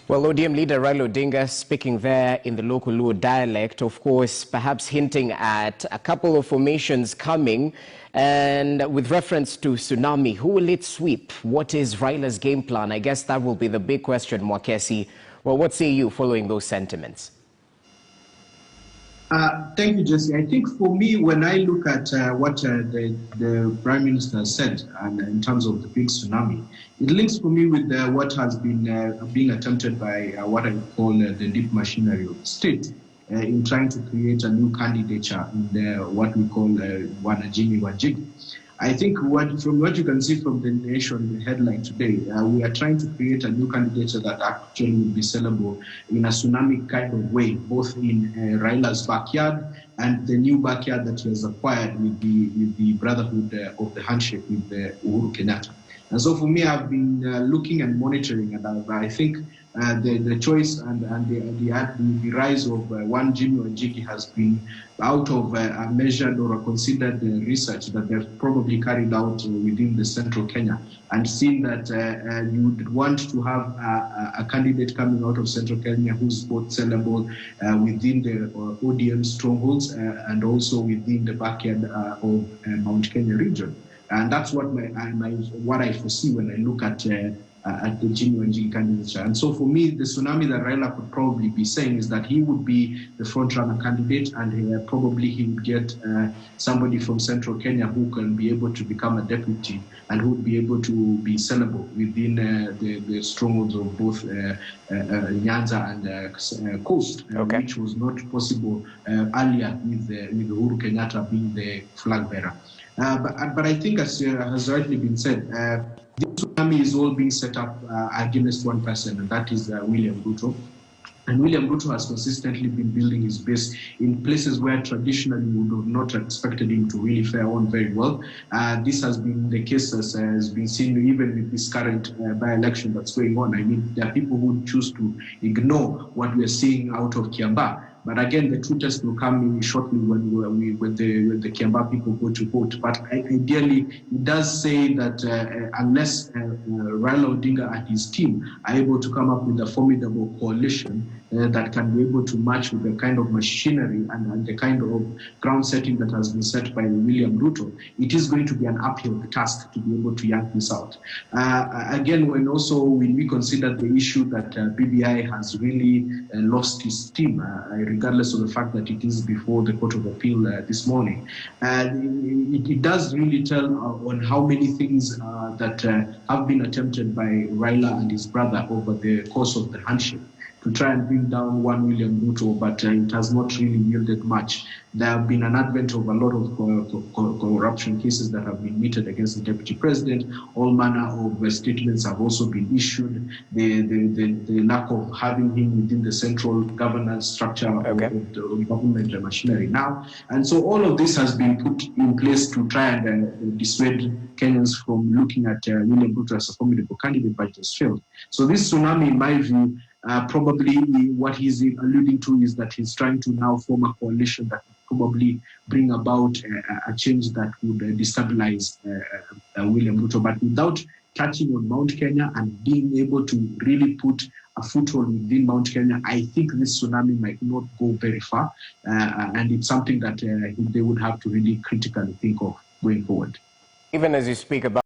Well, ODM leader Raila Odinga speaking there in the local Luo dialect, of course, perhaps hinting at a couple of formations coming. And with reference to Tsunami, who will it sweep? What is Raila's game plan? I guess that will be the big question, Mwakesi. Well, what say you following those sentiments? Thank you, Jesse. I think for me, when I look at what the Prime Minister said in terms of the big tsunami, it links for me with what has been being attempted by what I call the deep machinery of the state in trying to create a new candidature in what we call Jimmy Wanjigi. I think from what you can see from the Nation headline today, we are trying to create a new candidature that actually will be sellable in a tsunami kind of way, both in Raila's backyard and the new backyard that he has acquired with the brotherhood of the handshake with Uhuru Kenyatta. And so for me, I've been looking and monitoring, and I think the choice and the rise of one Jimmy Wanjigi has been out of a measured or a considered research that they've probably carried out within the central Kenya, and seen that you would want to have a candidate coming out of central Kenya who's both sellable within the ODM strongholds and also within the backyard of Mount Kenya region. And that's what I foresee when I look at the Jimmy Wanjigi candidature. And so for me, the tsunami that Raila could probably be saying is that he would be the front-runner candidate, and probably he would get somebody from central Kenya who can be able to become a deputy and who would be able to be sellable within the strongholds of both Nyanza and Coast, which was not possible earlier with Uhuru Kenyatta being the flag bearer. But I think, as has rightly been said, this tsunami is all being set up against one person, and that is William Ruto. And William Ruto has consistently been building his base in places where traditionally we would have not expected him to really fare on very well. This has been the case, as has been seen even with this current by-election that's going on. I mean, there are people who choose to ignore what we are seeing out of Kiambaa. But again, the true test will come in shortly when the Kiambaa people go to vote. But ideally, it does say that unless Raila Odinga and his team are able to come up with a formidable coalition that can be able to match with the kind of machinery and the kind of ground setting that has been set by William Ruto, it is going to be an uphill task to be able to yank this out. Again, when we consider the issue that BBI has really lost its steam, regardless of the fact that it is before the Court of Appeal this morning, it does really tell on how many things that have been attempted by Raila and his brother over the course of the handshake to try and bring down one William Ruto, but it has not really yielded much. There have been an advent of a lot of corruption cases that have been meted against the deputy president. All manner of statements have also been issued. The lack of having him within the central governance structure of the government machinery now. And so all of this has been put in place to try and dissuade Kenyans from looking at William Ruto as a formidable candidate, but it has failed. So this tsunami, in my view, probably what he's alluding to is that he's trying to now form a coalition that will probably bring about a change that would destabilize William Ruto, but without touching on Mount Kenya and being able to really put a foothold within Mount Kenya. I think this tsunami might not go very far, and it's something that they would have to really critically think of going forward. Even as you speak about